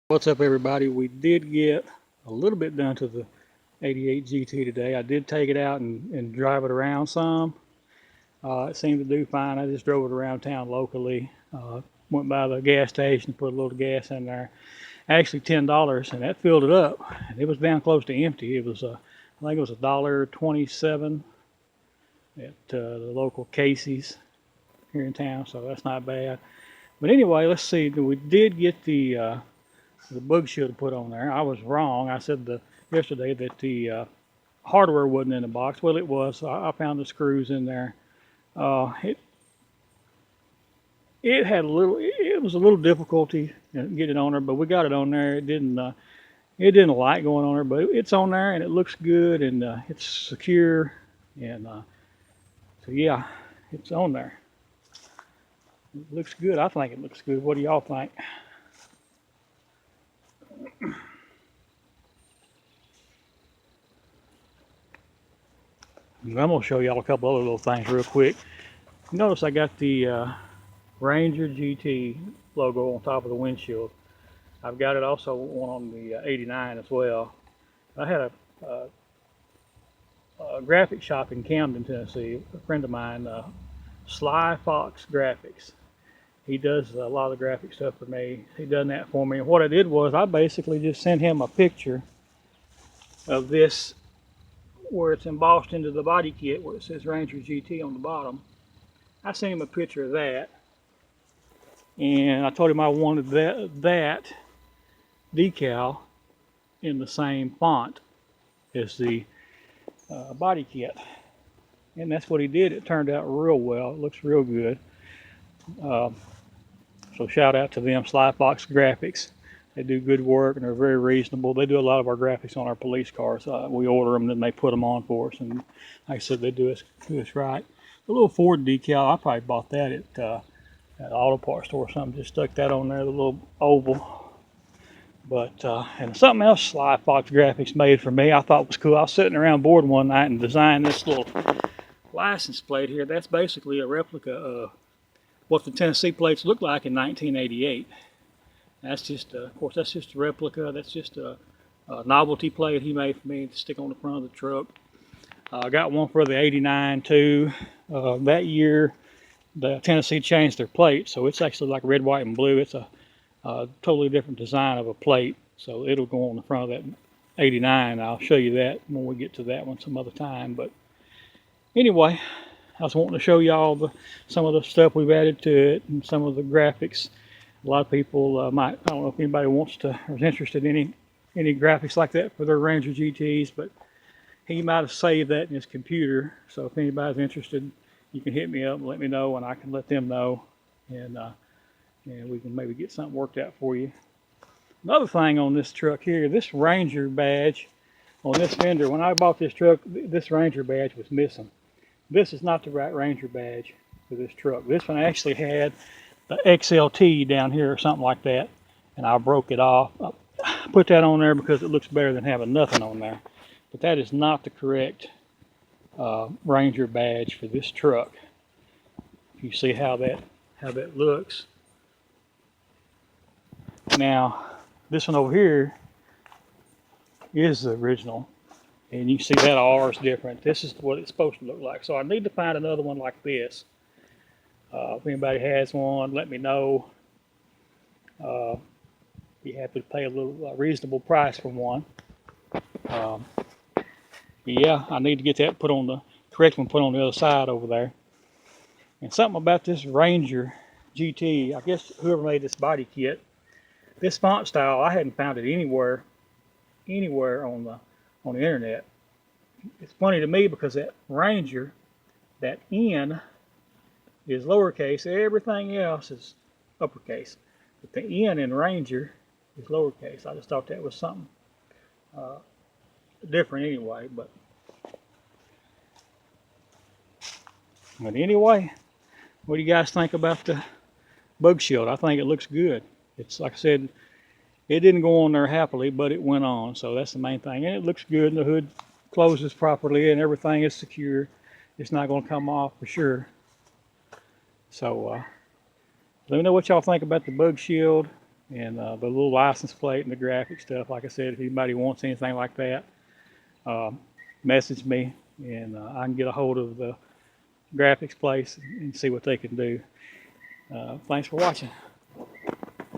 What's up, everybody? We did get a little bit done to the 88 GT today. I did take it out and drive it around some. It seemed to do fine. I just drove it around town locally. Went by the gas station, put a little gas in there. Actually, $10, and that filled it up. And it was down close to empty. It was, I think it was $1.27 at the local Casey's here in town, so that's not bad. But anyway, let's see. We did get the bug shield put on there. I was wrong. I said yesterday that the hardware wasn't in the box. Well, it was. I found the screws in there. Uh, it it had a little. It was a little difficulty getting it on there, but we got it on there. It didn't like going on there, but it's on there and it looks good and it's secure and so yeah, it's on there. It looks good. I think it looks good. What do y'all think? I'm gonna show y'all a couple other little things real quick. Notice I got the Ranger GT logo on top of the windshield. I've got it also one on the 89 as well. I had a graphic shop in Camden, Tennessee. A friend of mine, Sly Fox Graphics. He does a lot of the graphic stuff for me. He done that for me. And what I did was I basically just sent him a picture of this where it's embossed into the body kit where it says Ranger GT on the bottom. I sent him a picture of that, and I told him I wanted that decal in the same font as the body kit, and that's what he did. It turned out real well. It looks real good. Uh, so shout out to them, Sly Fox Graphics. They do good work and they're very reasonable. They do a lot of our graphics on our police cars. We order them, then they put them on for us, and like I said, they do us right. The little Ford decal, I probably bought that at an auto parts store or something. Just stuck that on there, the little oval. But and something else Sly Fox Graphics made for me I thought was cool. I was sitting around bored one night and designed this little license plate here. That's basically a replica of what the Tennessee plates looked like in 1988. That's just, of course, that's just a replica. That's just a novelty plate he made for me to stick on the front of the truck. I got one for the 89 too. That year, the Tennessee changed their plate, so it's actually like red, white, and blue. It's a totally different design of a plate, so it'll go on the front of that 89. I'll show you that when we get to that one some other time. But anyway, I was wanting to show y'all some of the stuff we've added to it and some of the graphics. A lot of people might, I don't know if anybody wants to or is interested in any graphics like that for their Ranger GTs, but he might have saved that in his computer. So if anybody's interested, you can hit me up and let me know, and I can let them know, and we can maybe get something worked out for you. Another thing on this truck here, this Ranger badge on this fender, when I bought this truck, this Ranger badge was missing. This is not the right Ranger badge for this truck. This one actually had the XLT down here or something like that, and I broke it off. I put that on there because it looks better than having nothing on there. But that is not the correct Ranger badge for this truck. You see how that looks. Now, this one over here is the original, and you can see that R is different. This is what it's supposed to look like. So I need to find another one like this. If anybody has one, let me know. Be happy to pay a little reasonable price for one. Yeah, I need to get that put on the correct one, put on the other side over there. And something about this Ranger GT, I guess whoever made this body kit, this font style, I hadn't found it anywhere on the internet. It's funny to me because that Ranger, that N is lowercase, everything else is uppercase. But the N in Ranger is lowercase. I just thought that was something different anyway. But anyway, what do you guys think about the bug shield? I think it looks good. It's like I said, it didn't go on there happily, but it went on. So that's the main thing. And it looks good. And the hood closes properly and everything is secure. It's not going to come off for sure. So let me know what y'all think about the bug shield. And the little license plate and the graphic stuff, like I said, if anybody wants anything like that, message me, and I can get a hold of the graphics place and see what they can do. Thanks for watching.